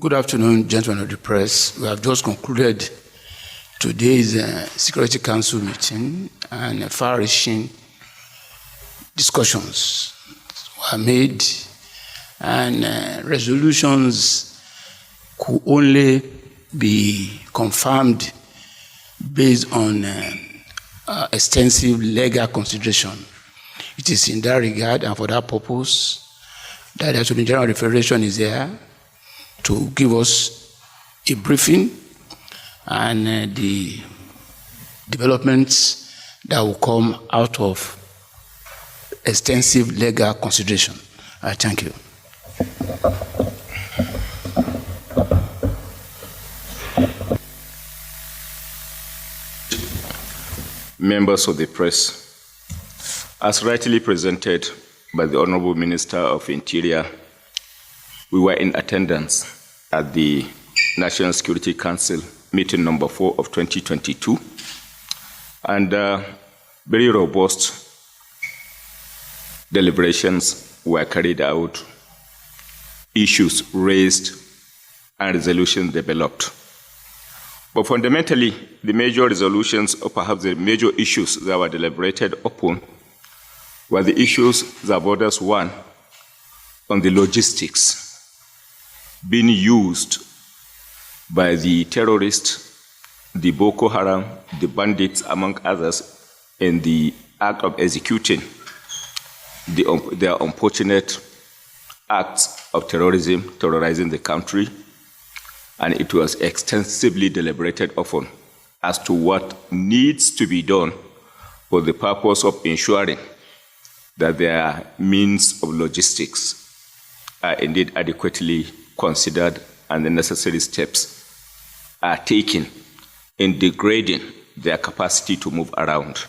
Good afternoon, gentlemen of the press. We have just concluded today's Security Council meeting, and far-reaching discussions were made, and resolutions could only be confirmed based on extensive legal consideration. It is in that regard and for that purpose that the Attorney General of the Federation is here to give us a briefing and the developments that will come out of extensive legal consideration. I thank you. Members of the press, as rightly presented by the Honorable Minister of Interior, we were in attendance at the National Security Council meeting number 4 of 2022, and very robust deliberations were carried out, issues raised, and resolutions developed. But fundamentally, the major resolutions, or perhaps the major issues that were deliberated upon, were the issues that borders one on the logistics being used by the terrorists, the Boko Haram, the bandits, among others, in the act of executing their unfortunate acts of terrorism, terrorizing the country. And it was extensively deliberated upon as to what needs to be done for the purpose of ensuring that their means of logistics are indeed adequately considered and the necessary steps are taken in degrading their capacity to move around.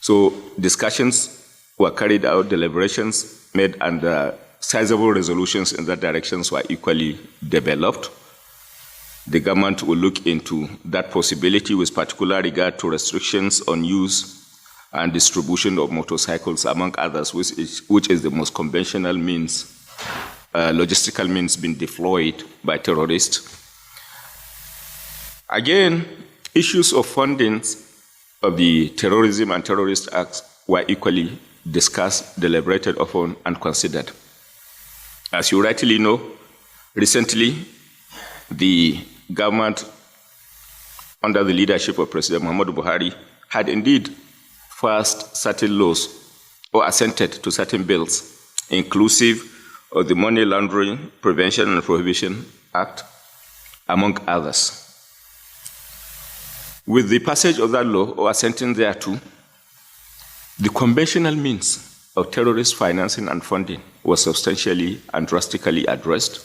So discussions were carried out, deliberations made, and sizable resolutions in that direction were equally developed. The government will look into that possibility with particular regard to restrictions on use and distribution of motorcycles, among others, which is the most conventional means, logistical means being deployed by terrorists. Again, issues of funding of the terrorism and terrorist acts were equally discussed, deliberated upon, and considered. As you rightly know, recently, the government, under the leadership of President Muhammadu Buhari, had indeed passed certain laws or assented to certain bills, inclusive of the Money Laundering Prevention and Prohibition Act, among others. With the passage of that law, or assenting thereto, the conventional means of terrorist financing and funding was substantially and drastically addressed,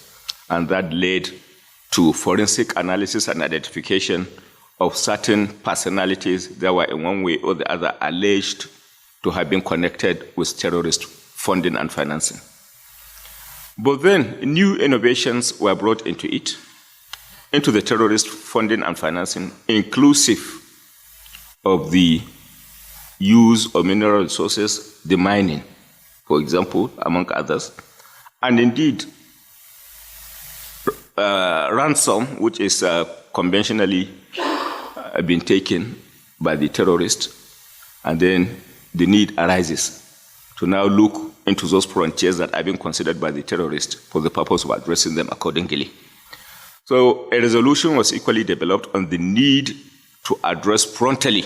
and that led to forensic analysis and identification of certain personalities that were in one way or the other alleged to have been connected with terrorist funding and financing. But then new innovations were brought into the terrorist funding and financing, inclusive of the use of mineral resources, the mining, for example, among others, and indeed ransom, which is conventionally been taken by the terrorists, and then the need arises to now look into those frontiers that are being considered by the terrorists for the purpose of addressing them accordingly. So a resolution was equally developed on the need to address promptly,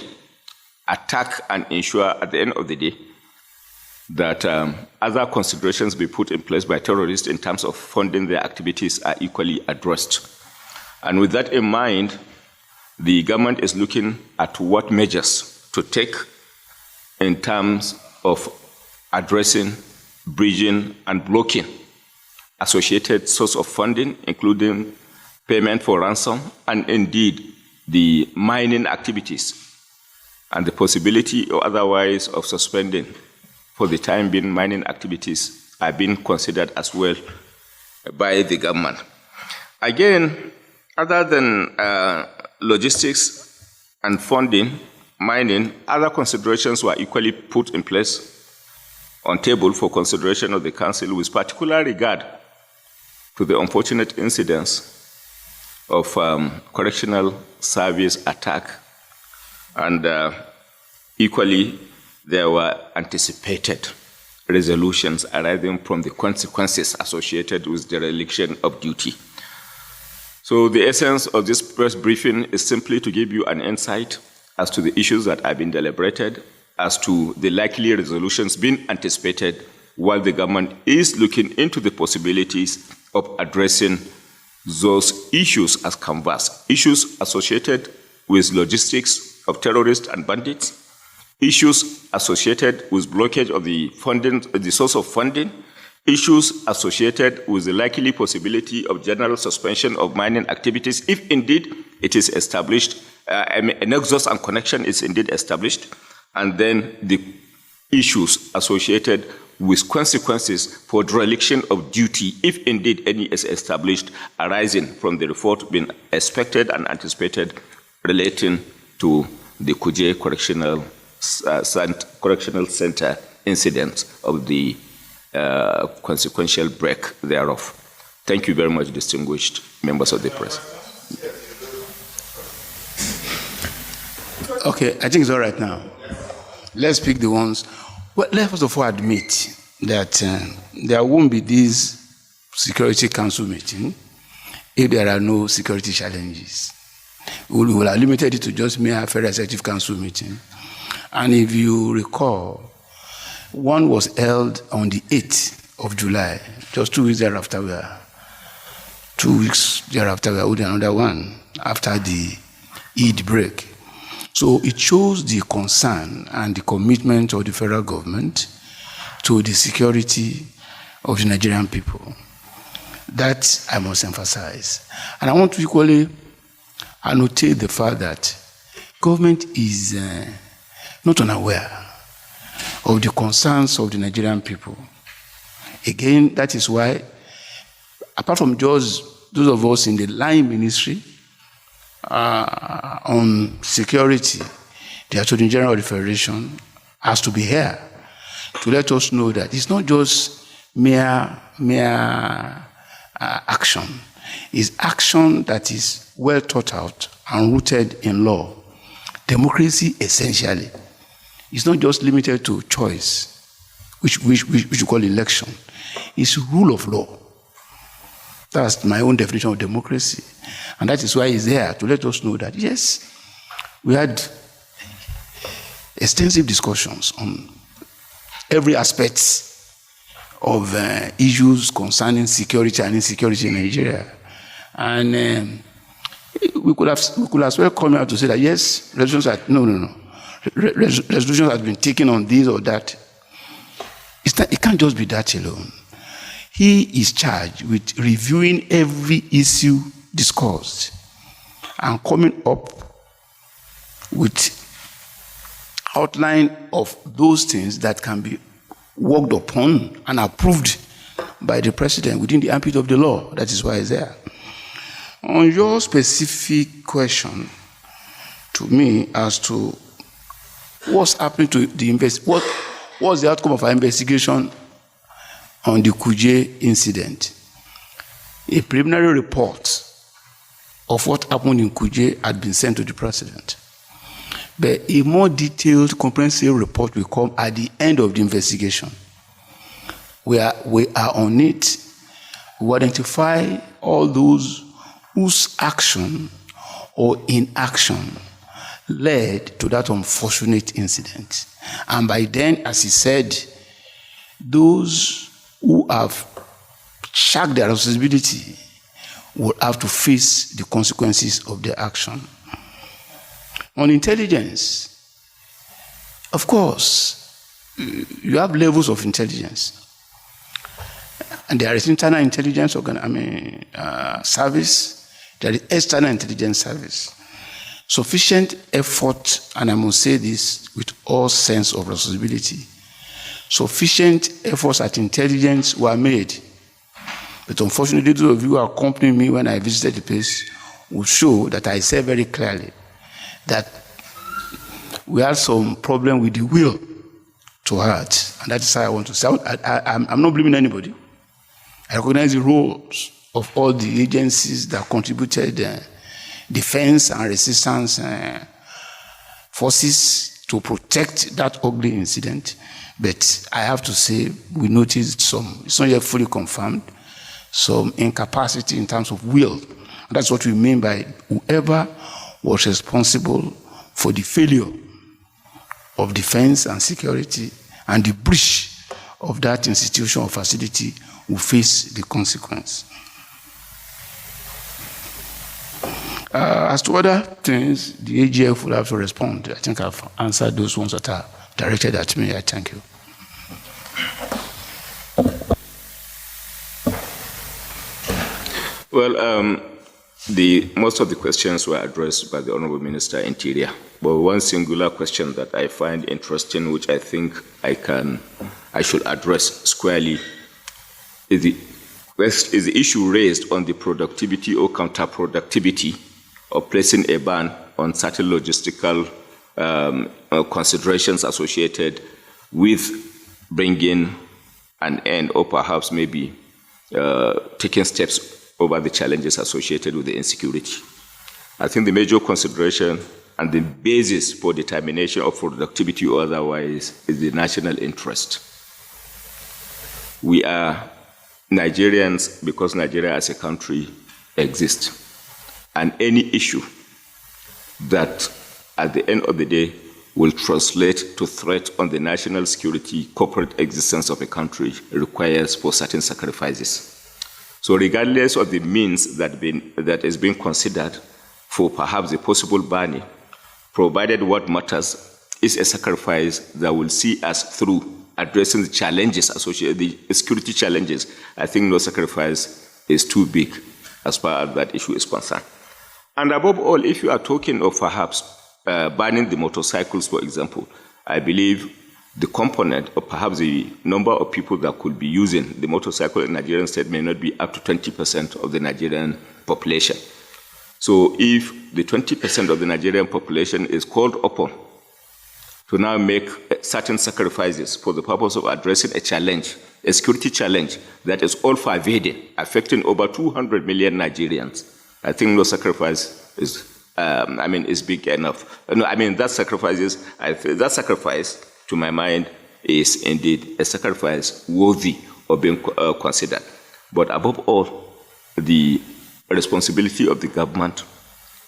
attack, and ensure at the end of the day that other considerations be put in place by terrorists in terms of funding their activities are equally addressed. And with that in mind, the government is looking at what measures to take in terms of addressing, bridging, and blocking associated source of funding, including payment for ransom, and indeed the mining activities, and the possibility or otherwise of suspending for the time being mining activities are being considered as well by the government. Again, other than logistics and funding, mining, other considerations were equally put in place on table for consideration of the Council with particular regard to the unfortunate incidents of correctional service attack, and equally, there were anticipated resolutions arising from the consequences associated with dereliction of duty. So the essence of this press briefing is simply to give you an insight as to the issues that have been deliberated, as to the likely resolutions being anticipated, while the government is looking into the possibilities of addressing those issues as canvassed. Issues associated with logistics of terrorists and bandits, issues associated with blockage of the funding, the source of funding, issues associated with the likely possibility of general suspension of mining activities, if indeed it is established, a nexus and connection is indeed established, and then the issues associated with consequences for dereliction of duty, if indeed any is established, arising from the report being expected and anticipated relating to the Kuje Correctional Center incident of the consequential break thereof. Thank you very much, distinguished members of the press. Okay, I think it's all right now. Let's pick the ones. Well, let's first of all admit that there won't be this Security Council meeting if there are no security challenges. We will have limited it to just mere Federal Executive Council meeting. And if you recall, one was held on the 8th of July, just 2 weeks thereafter. 2 weeks thereafter, we are holding another one after the Eid break. So it shows the concern and the commitment of the federal government to the security of the Nigerian people. That I must emphasize. And I want to equally annotate the fact that government is not unaware of the concerns of the Nigerian people. Again, that is why, apart from just those of us in the line ministry on security, the Attorney General of the Federation has to be here to let us know that it's not just mere action. It's action that is well thought out and rooted in law. Democracy, essentially, is not just limited to choice, which we call election. It's rule of law. That's my own definition of democracy. And that is why he's there, to let us know that, yes, we had extensive discussions on every aspect of issues concerning security and insecurity in Nigeria. And we could as well come out to say that, yes, resolutions are, no. Resolutions have been taken on this or that. It can't just be that alone. He is charged with reviewing every issue discussed and coming up with outline of those things that can be worked upon and approved by the president within the ambit of the law. That is why it's there. On your specific question to me as to what's happening to the what's the outcome of our investigation on the Kuje incident? A preliminary report of what happened in Kuje had been sent to the president. But a more detailed, comprehensive report will come at the end of the investigation. We are on it. We identify all those whose action or inaction led to that unfortunate incident. And by then, as he said, those who have shirked their responsibility will have to face the consequences of their action. On intelligence, of course, you have levels of intelligence. And there is internal intelligence service, there is external intelligence service. Sufficient effort, and I must say this with all sense of responsibility, sufficient efforts at intelligence were made. But unfortunately, those of you who accompanied me when I visited the place will show that I said very clearly that we had some problem with the will to act. And that is how I want to say. I'm not blaming anybody. I recognize the roles of all the agencies that contributed defense and resistance forces to protect that ugly incident. But I have to say, we noticed some, it's not yet fully confirmed, some incapacity in terms of will. That's what we mean by whoever was responsible for the failure of defense and security and the breach of that institution or facility will face the consequence. As to other things, the AGF will have to respond. I think I've answered those ones that are directed at me. I thank you. Well, most of the questions were addressed by the Honorable Minister Interior. But one singular question that I find interesting, which I think I should address squarely, is the issue raised on the productivity or counterproductivity of placing a ban on certain logistical considerations associated with bringing an end or perhaps maybe taking steps over the challenges associated with the insecurity. I think the major consideration and the basis for determination of productivity or otherwise is the national interest. We are Nigerians because Nigeria as a country exists. And any issue that at the end of the day will translate to threat on the national security, corporate existence of a country requires for certain sacrifices. So regardless of the means that is being considered for perhaps a possible banning, provided what matters is a sacrifice that will see us through addressing the challenges associated, the security challenges, I think no sacrifice is too big as far as that issue is concerned. And above all, if you are talking of perhaps banning the motorcycles, for example, I believe the component or perhaps the number of people that could be using the motorcycle in Nigerian state may not be up to 20% of the Nigerian population. So if the 20% of the Nigerian population is called upon to now make certain sacrifices for the purpose of addressing a challenge, a security challenge that is all-pervading, affecting over 200 million Nigerians, I think no sacrifice is big enough. No, that sacrifice, to my mind, is indeed a sacrifice worthy of being considered. But above all, the responsibility of the government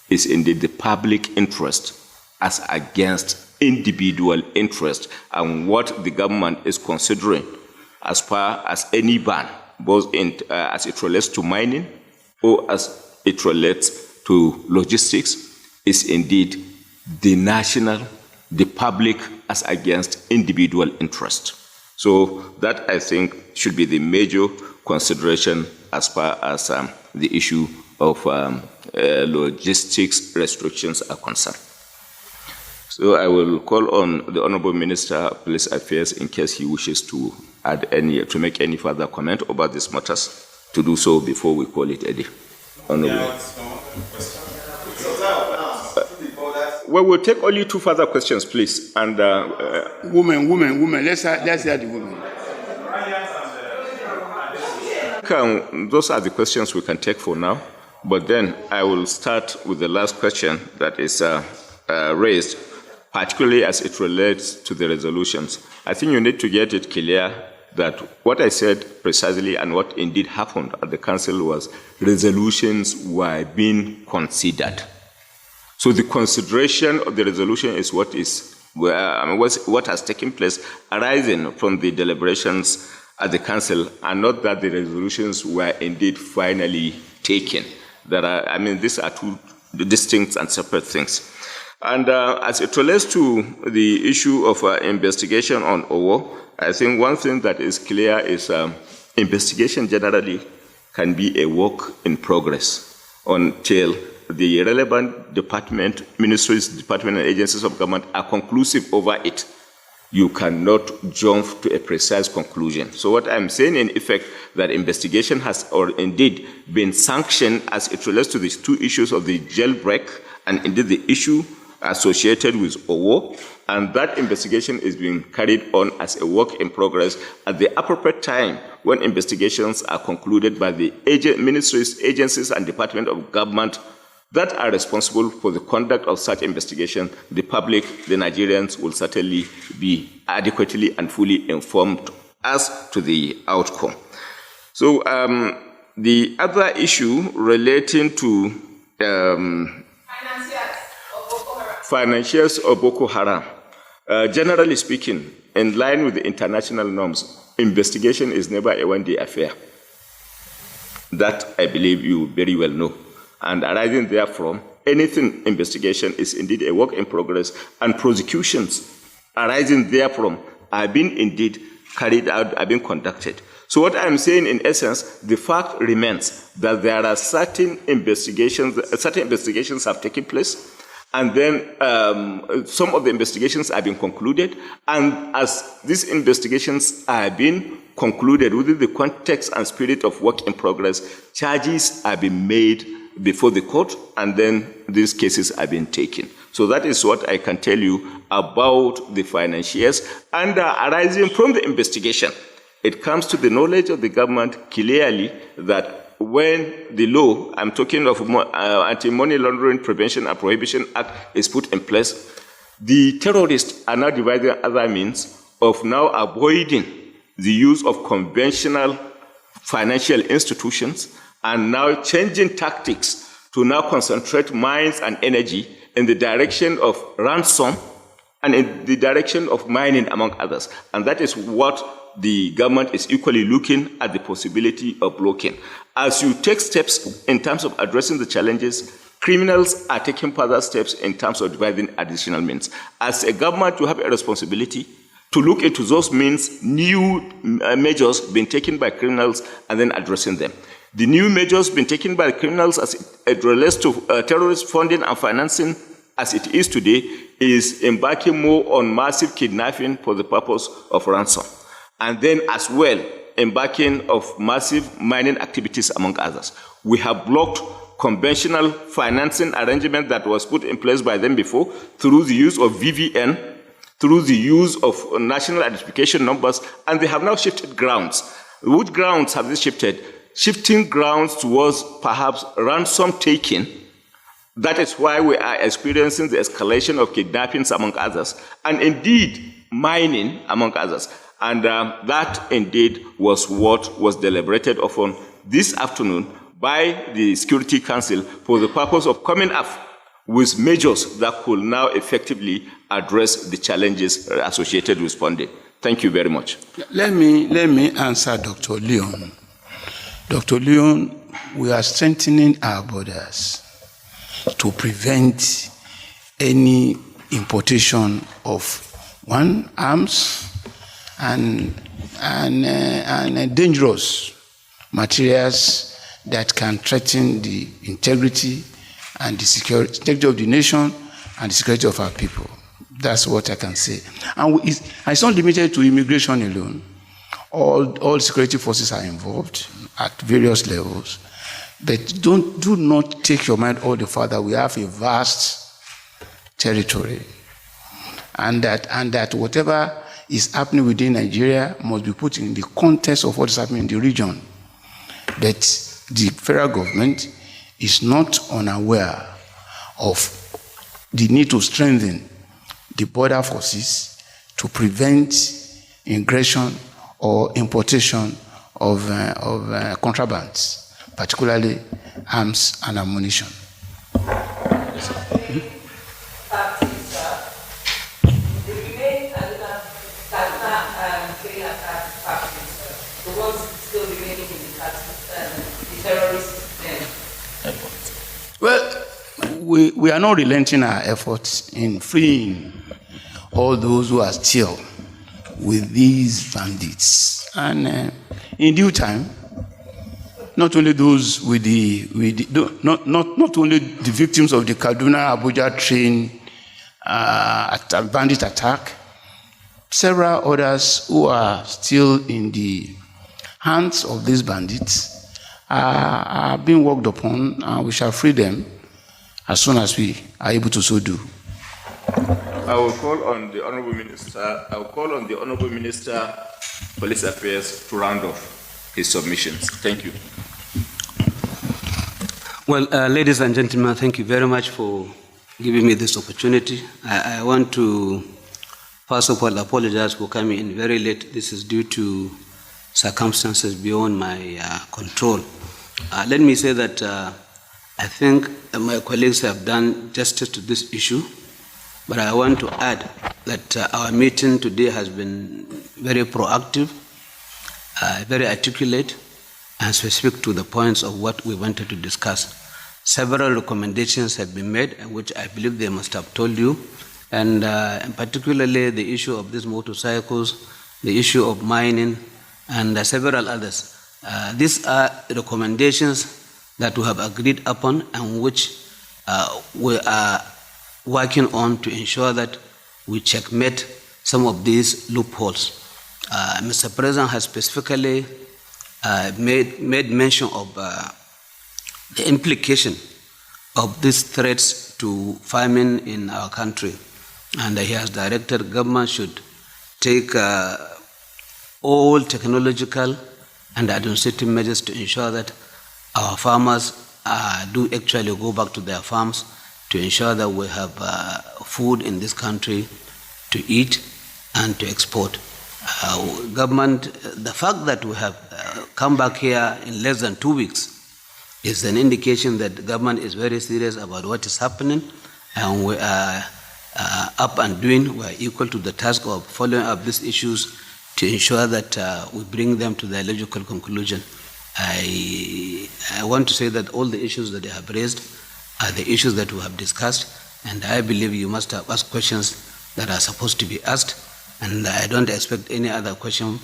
is indeed the public interest as against individual interest, and what the government is considering as far as any ban, both as it relates to mining or as it relates to logistics, is indeed the national, the public as against individual interest. So that, I think, should be the major consideration as far as the issue of logistics restrictions are concerned. So I will call on the Honorable Minister of Police Affairs in case he wishes to make any further comment about these matters, to do so before we call it a day. Honorable. Well, we'll take only two further questions, please. And women. Let's hear the women. Those are the questions we can take for now. But then I will start with the last question that is raised, particularly as it relates to the resolutions. I think you need to get it clear that what I said precisely and what indeed happened at the council was resolutions were being considered. So the consideration of the resolution is what has taken place arising from the deliberations at the council, and not that the resolutions were indeed finally taken. These are two distinct and separate things. And as it relates to the issue of investigation on OWO, I think one thing that is clear is investigation generally can be a work in progress until the relevant department, ministries, department, and agencies of government are conclusive over it. You cannot jump to a precise conclusion. So what I'm saying, in effect, that investigation has or indeed been sanctioned as it relates to these two issues of the jailbreak and indeed the issue associated with OWO, and that investigation is being carried on as a work in progress at the appropriate time when investigations are concluded by the ministries, agencies, and department of government that are responsible for the conduct of such investigation. The public, the Nigerians, will certainly be adequately and fully informed as to the outcome. So the other issue relating to financiers of Boko Haram, generally speaking, in line with the international norms, investigation is never a one-day affair. That I believe you very well know. And arising therefrom, anything investigation is indeed a work in progress, and prosecutions arising therefrom are being indeed carried out, are being conducted. So what I'm saying in essence, the fact remains that there are certain investigations have taken place, and then some of the investigations have been concluded, and as these investigations are being concluded within the context and spirit of work in progress, charges are being made before the court, and then these cases are being taken. So that is what I can tell you about the financiers, and arising from the investigation. It comes to the knowledge of the government clearly that when the law, I'm talking of Anti-Money Laundering Prevention and Prohibition Act, is put in place, the terrorists are now devising other means of now avoiding the use of conventional financial institutions, and now changing tactics to now concentrate minds and energy in the direction of ransom and in the direction of mining, among others. And that is what the government is equally looking at the possibility of blocking. As you take steps in terms of addressing the challenges, criminals are taking further steps in terms of devising additional means. As a government, you have a responsibility to look into those means, new measures being taken by criminals, and then addressing them. The new measures being taken by criminals as it relates to terrorist funding and financing, as it is today, is embarking more on massive kidnapping for the purpose of ransom. And then as well, embarking of massive mining activities, among others. We have blocked conventional financing arrangement that was put in place by them before through the use of VVN, through the use of national identification numbers, and they have now shifted grounds. Which grounds have they shifted? Shifting grounds towards perhaps ransom taking. That is why we are experiencing the escalation of kidnappings, among others, and indeed mining, among others. And that indeed was what was deliberated upon this afternoon by the Security Council for the purpose of coming up with measures that could now effectively address the challenges associated with funding. Thank you very much. Let me answer Dr. Leon. Dr. Leon, we are strengthening our borders to prevent any importation of arms and dangerous materials that can threaten the integrity and the security of the nation and the security of our people. That's what I can say. And it's not limited to immigration alone. All security forces are involved at various levels. But do not take your mind all the further. We have a vast territory. And that whatever is happening within Nigeria must be put in the context of what is happening in the region. But the federal government is not unaware of the need to strengthen the border forces to prevent ingression or importation of contrabands, particularly arms and ammunition. Well, we are not relenting our efforts in freeing all those who are still with these bandits. And in due time, not only those not only the victims of the Kaduna Abuja train bandit attack, several others who are still in the hands of these bandits are being worked upon, and we shall free them as soon as we are able to so do. I will call on the Honorable Minister. I will call on the Honorable Minister Police Affairs to round off his submissions. Thank you. Well, ladies and gentlemen, thank you very much for giving me this opportunity. I want to, first of all, apologize for coming in very late. This is due to circumstances beyond my control. Let me say that I think my colleagues have done justice to this issue, but I want to add that our meeting today has been very proactive, very articulate, and specific to the points of what we wanted to discuss. Several recommendations have been made, which I believe they must have told you, and particularly the issue of these motorcycles, the issue of mining, and several others. These are recommendations that we have agreed upon and which we are working on to ensure that we checkmate some of these loopholes. Mr. President has specifically made mention of the implication of these threats to farming in our country, and he has directed government should take all technological and administrative measures to ensure that our farmers do actually go back to their farms to ensure that we have food in this country to eat and to export. Government, the fact that we have come back here in less than 2 weeks is an indication that the government is very serious about what is happening, and we are up and doing. We are equal to the task of following up these issues to ensure that we bring them to their logical conclusion. I want to say that all the issues that they have raised are the issues that we have discussed, and I believe you must have asked questions that are supposed to be asked, and I don't expect any other question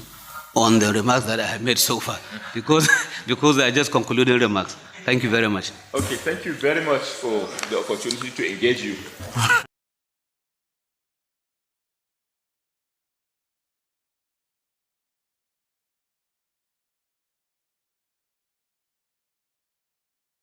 on the remarks that I have made so far, because they are just concluding remarks. Thank you very much. Okay, thank you very much for the opportunity to engage you.